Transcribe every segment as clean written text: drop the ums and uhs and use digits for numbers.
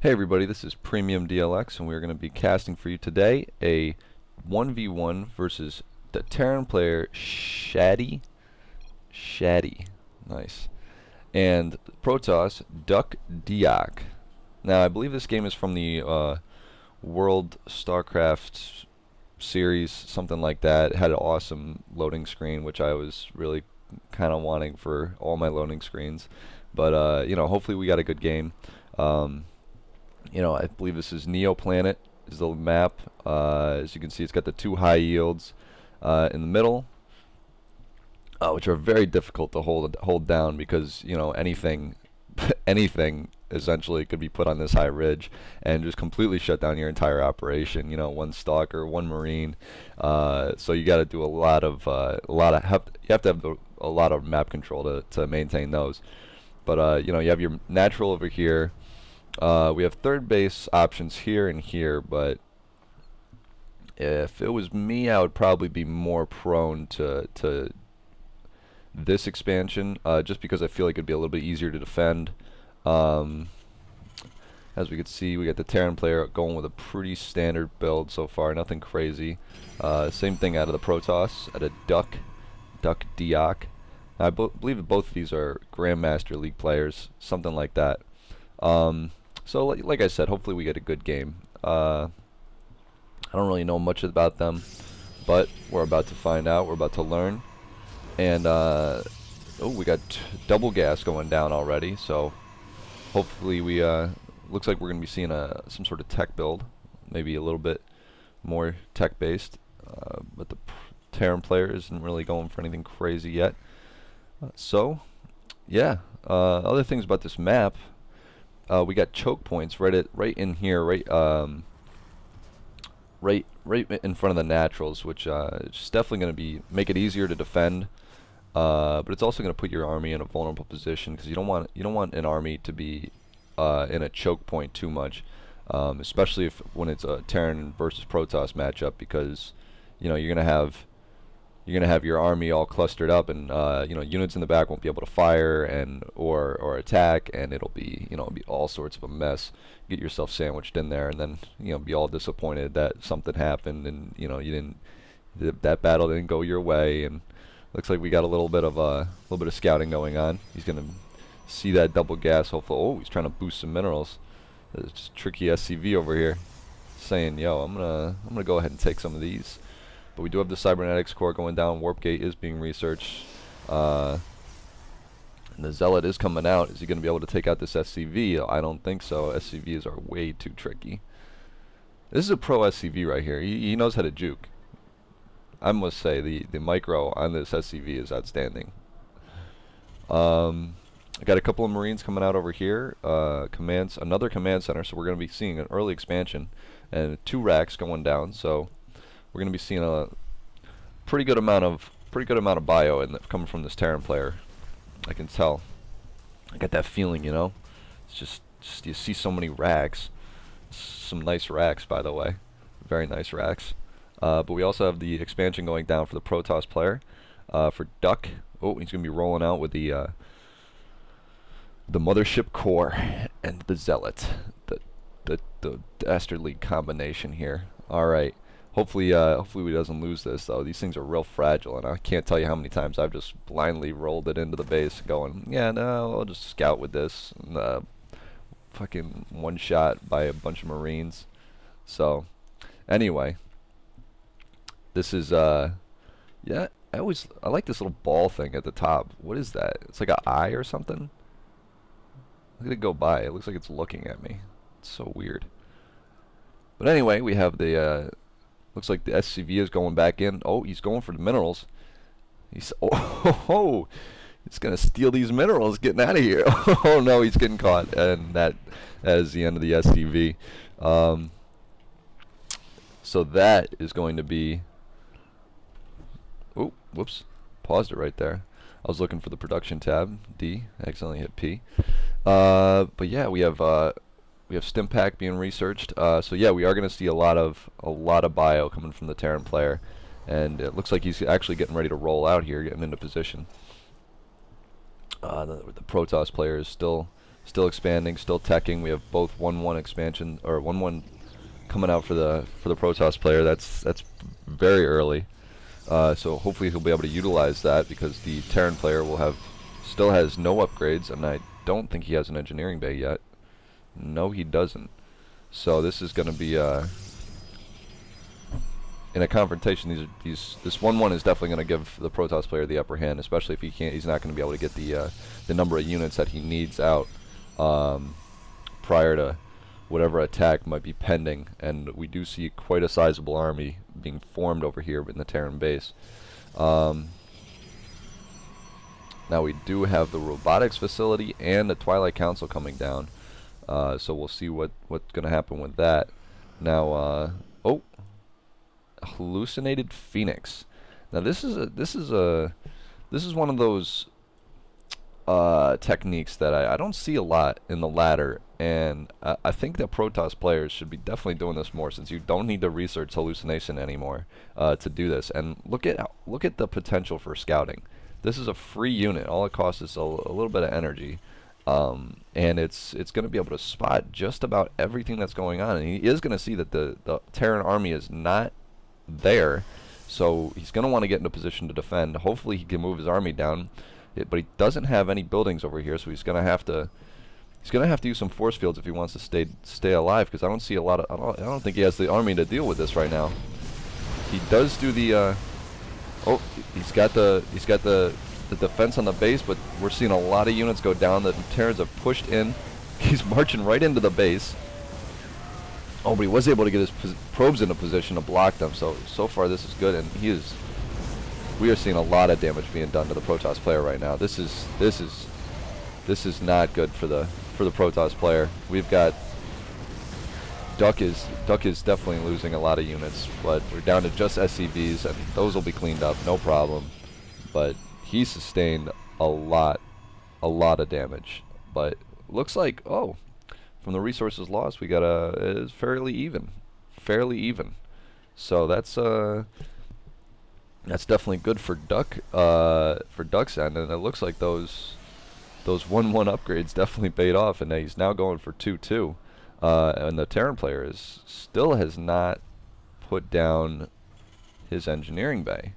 Hey everybody, this is Premium DLX and we're going to be casting for you today a 1v1 versus the Terran player Shadye. Nice. And Protoss Duckdeok. Now I believe this game is from the World Starcraft series, something like that. It had an awesome loading screen, which I was really kind of wanting for all my loading screens. But you know, hopefully we got a good game. I believe this is Neo Planet is the map. As you can see, it's got the two high yields in the middle, which are very difficult to hold down because anything anything essentially could be put on this high ridge and just completely shut down your entire operation. One stalker, one marine. So you got to do a lot of you have to have a lot of map control to maintain those. But you have your natural over here. We have third base options here and here, but if it was me, I would probably be more prone to this expansion, just because I feel like it'd be a little bit easier to defend. As we can see, we got the Terran player going with a pretty standard build so far, nothing crazy. Same thing out of the Protoss, at a Duckdeok. I believe that both of these are Grandmaster League players, something like that. So like I said, hopefully we get a good game. I don't really know much about them, but we're about to find out. We're about to learn. And oh, we got double gas going down already. So hopefully we looks like we're going to be seeing some sort of tech build, maybe a little bit more tech based. But the Terran player isn't really going for anything crazy yet. So yeah, other things about this map. We got choke points right in here, right in front of the naturals, which is definitely going to make it easier to defend. But it's also going to put your army in a vulnerable position because you don't want an army to be in a choke point too much, especially when it's a Terran versus Protoss matchup, because you're going to have your army all clustered up, and units in the back won't be able to fire or attack, and it'll be all sorts of a mess. Get yourself sandwiched in there, and then be all disappointed that something happened, and that battle didn't go your way. And looks like we got a little bit of scouting going on. He's gonna see that double gas. Hopefully, oh, he's trying to boost some minerals. There's just tricky SCV over here, saying, "Yo, I'm gonna go ahead and take some of these." But we do have the cybernetics core going down. Warp gate is being researched. And the zealot is coming out. Is he going to be able to take out this SCV? I don't think so. SCVs are way too tricky. This is a pro SCV right here. He knows how to juke. I must say the micro on this SCV is outstanding. I got a couple of Marines coming out over here. Another command center. So we're going to be seeing an early expansion and 2 racks going down. So we're going to be seeing a pretty good amount of bio coming from this Terran player. I can tell. I got that feeling, It's just you see so many racks. Some nice racks, by the way. Very nice racks. But we also have the expansion going down for the Protoss player. For Duck, oh, he's going to be rolling out with the Mothership core and the Zealot. The dastardly combination here. All right. Hopefully he doesn't lose this, though. These things are real fragile, and I can't tell you how many times I've just blindly rolled it into the base going, yeah, no, I'll just scout with this. And, fucking one shot by a bunch of Marines. So, anyway. This is, yeah, I like this little ball thing at the top. What is that? It's like an eye or something? Look at it go by. It looks like it's looking at me. It's so weird. But anyway, we have the, looks like the SCV is going back in. Oh, he's going for the minerals. He's he's gonna steal these minerals, getting out of here. Oh no, he's getting caught, and that is the end of the SCV. So that is going to be. Oh, whoops! Paused it right there. I was looking for the production tab. D. I accidentally hit P. But yeah, we have Stimpack being researched. So yeah, we are going to see a lot of bio coming from the Terran player, and it looks like he's actually getting ready to roll out here, getting into position. The Protoss player is still still expanding, still teching. We have both 1-1 expansion, or 1-1 coming out for the Protoss player. That's very early. So hopefully he'll be able to utilize that, because the Terran player still has no upgrades, and I don't think he has an engineering bay yet. No, he doesn't. So this is going to be in a confrontation. This 1-1 is definitely going to give the Protoss player the upper hand, especially if he's not going to be able to get the number of units that he needs out prior to whatever attack might be pending. And we do see quite a sizable army being formed over here in the Terran base. Now we do have the robotics facility and the Twilight Council coming down, so we'll see what's going to happen with that. Now, oh, hallucinated Phoenix. Now this is one of those techniques that I don't see a lot in the ladder, and I think that Protoss players should be definitely doing this more, since you don't need to research hallucination anymore to do this. And look at the potential for scouting. This is a free unit. All it costs is a little bit of energy, and it's going to be able to spot just about everything that's going on. And he is going to see that the Terran army is not there, so he's going to want to get in a position to defend. Hopefully he can move his army down, but he doesn't have any buildings over here, so he's going to have to use some force fields if he wants to stay alive, because I don't see a lot of I don't think he has the army to deal with this right now. He does do the oh, he's got the defense on the base, but we're seeing a lot of units go down. The Terrans have pushed in. He's marching right into the base. Oh, but he was able to get his probes into position to block them. So far this is good, and we are seeing a lot of damage being done to the Protoss player right now. This is not good for the Protoss player. We've got Duck is definitely losing a lot of units, but we're down to just SCVs, and those will be cleaned up, no problem. But he sustained a lot of damage. But looks like, oh, from the resources lost, we got it's fairly even. So that's definitely good for Duck's end, and it looks like those 1-1 upgrades definitely paid off, and he's now going for 2-2. And the Terran player still has not put down his engineering bay.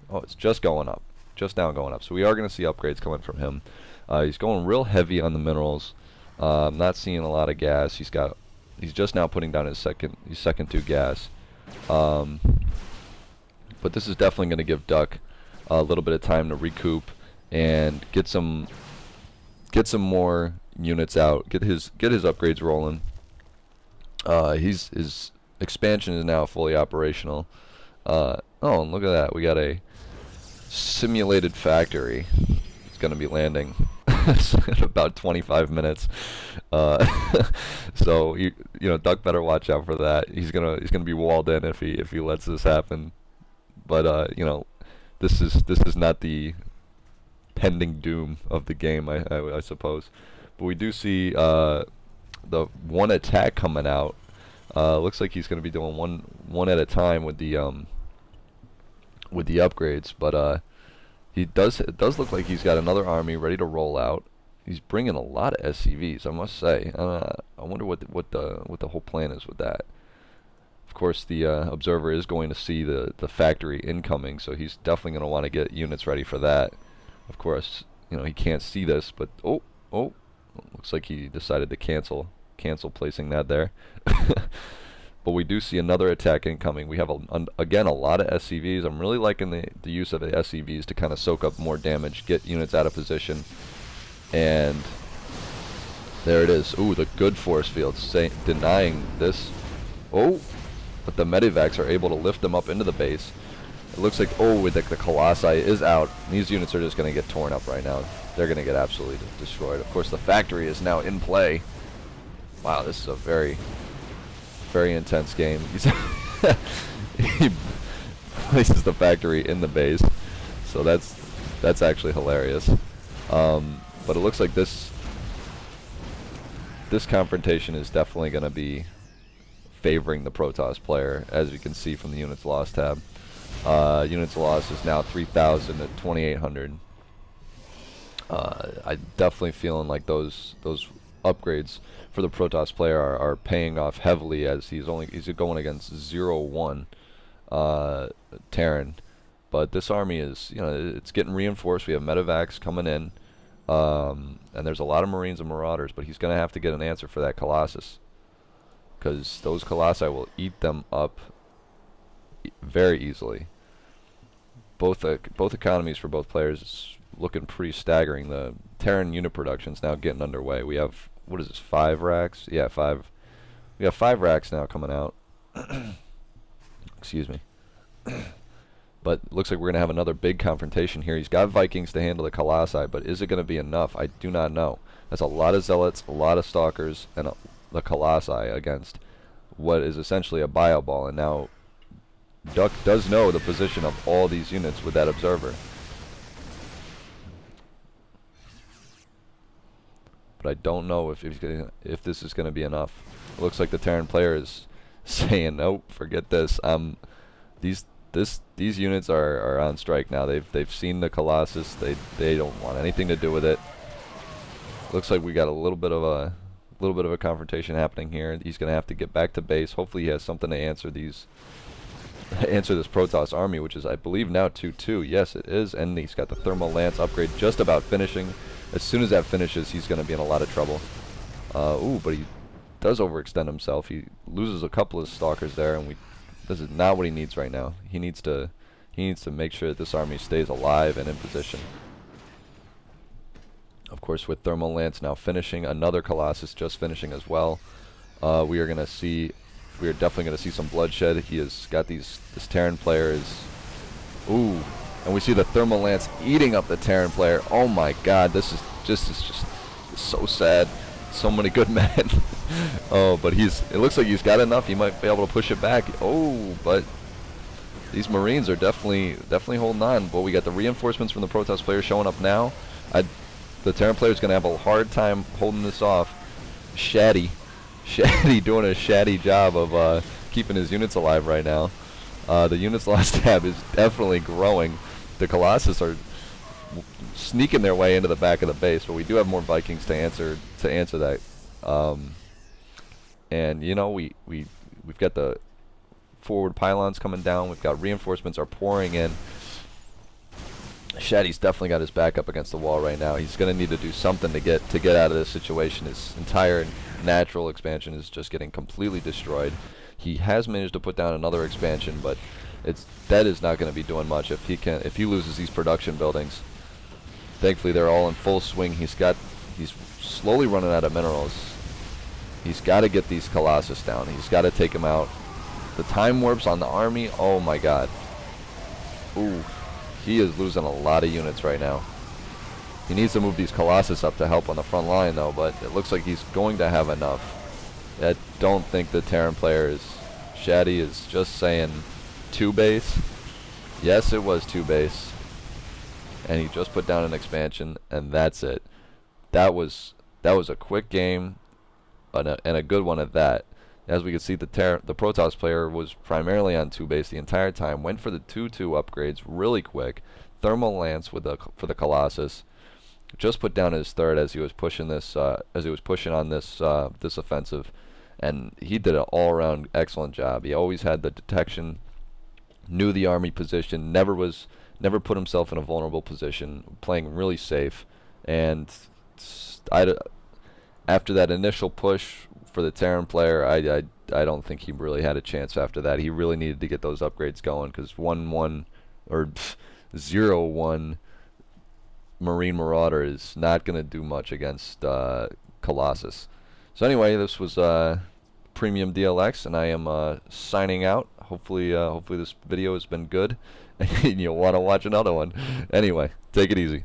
Oh, it's just going up, just now going up. So we are going to see upgrades coming from him. He's going real heavy on the minerals. Not seeing a lot of gas. He's just now putting down his second 2 gas. But this is definitely going to give Duck a little bit of time to recoup and get some more units out. Get his upgrades rolling. His expansion is now fully operational. Oh, and look at that. We got a simulated factory. It's going to be landing in about 25 minutes. So you know, Duck better watch out for that. He's gonna be walled in if he lets this happen. But you know, this is not the pending doom of the game, I suppose. But we do see the one attack coming out. Looks like he's going to be doing one at a time with the upgrades. But it does look like he's got another army ready to roll out. He's bringing a lot of SCVs, I must say. I wonder what the whole plan is with that. Of course, the observer is going to see the factory incoming, so he's definitely going to want to get units ready for that. Of course, you know, he can't see this, but oh, looks like he decided to cancel placing that there. But we do see another attack incoming. We have again a lot of SCVs. I'm really liking the use of the SCVs to kind of soak up more damage, get units out of position, and there it is. Ooh, the good force fields denying this. Oh, but the medivacs are able to lift them up into the base. It looks like, oh, the Colossi is out. These units are just going to get torn up right now. They're going to get absolutely destroyed. Of course, the factory is now in play. Wow, this is a very, very intense game. He places the factory in the base, so that's actually hilarious. But it looks like this confrontation is definitely going to be favoring the Protoss player, as you can see from the units lost tab. Units lost is now 3,000 to 2,800. I definitely feeling like those upgrades for the Protoss player are paying off heavily, as he's going against 0-1 Terran. But this army is, it's getting reinforced. We have medevacs coming in, and there's a lot of Marines and Marauders, but he's going to have to get an answer for that Colossus, because those Colossi will eat them up very easily. Both economies for both players is looking pretty staggering. The Terran unit production is now getting underway. We have, what is this, 5 racks? Yeah, 5. We have 5 racks now coming out. Excuse me. But looks like we're going to have another big confrontation here. He's got Vikings to handle the Colossi, but is it going to be enough? I do not know. That's a lot of Zealots, a lot of Stalkers, and the Colossi against what is essentially a bio ball. And now Duck does know the position of all these units with that observer. But I don't know if this is going to be enough. It looks like the Terran player is saying, nope, forget this. These units are on strike now. They've seen the Colossus. They don't want anything to do with it. Looks like we got a little bit of a confrontation happening here. He's going to have to get back to base. Hopefully he has something to answer this Protoss army, which is, I believe, now 2-2. Yes, it is. And he's got the Thermal Lance upgrade just about finishing. As soon as that finishes, he's going to be in a lot of trouble. Ooh, but he does overextend himself. He loses a couple of Stalkers there, and this is not what he needs right now. He needs to make sure that this army stays alive and in position. Of course, with Thermal Lance now finishing, another Colossus just finishing as well. We are definitely going to see some bloodshed. He has got this Terran player is, ooh, and we see the Thermal Lance eating up the Terran player. Oh my God, this is just so sad. So many good men. Oh, but it looks like he's got enough. He might be able to push it back. Oh, but these Marines are definitely holding on. But we got the reinforcements from the Protoss player showing up now. The Terran player is going to have a hard time holding this off. Shadye doing a Shadye job of keeping his units alive right now. The units lost tab is definitely growing. The Colossus are sneaking their way into the back of the base, but we do have more Vikings to answer that. And we've got the forward pylons coming down. We've got reinforcements are pouring in. Shadye's definitely got his back up against the wall right now. He's going to need to do something to get out of this situation. His entire natural expansion is just getting completely destroyed. He has managed to put down another expansion, but that is not going to be doing much if he loses these production buildings. Thankfully, they're all in full swing. He's slowly running out of minerals. He's got to get these Colossus down. He's got to take them out. The time warps on the army. Oh my God. Ooh, he is losing a lot of units right now. He needs to move these Colossus up to help on the front line, though. But it looks like he's going to have enough. I don't think the Terran player is. Shadye is just saying 2 base. Yes, it was 2 base. And he just put down an expansion, and that's it. That was a quick game, and a good one at that. As we can see, the Protoss player was primarily on 2 base the entire time. Went for the 2-2 upgrades really quick. Thermal Lance for the Colossus. Just put down his 3rd as he was pushing this. As he was pushing on this offensive, and he did an all-around excellent job. He always had the detection, knew the army position, never put himself in a vulnerable position, playing really safe. And after that initial push for the Terran player, I don't think he really had a chance after that. He really needed to get those upgrades going, because 1-1 or 0-1 Marine Marauder is not going to do much against Colossus. So anyway, this was Premium DLX, and I am signing out. Hopefully this video has been good, and you'll want to watch another one. Anyway, take it easy.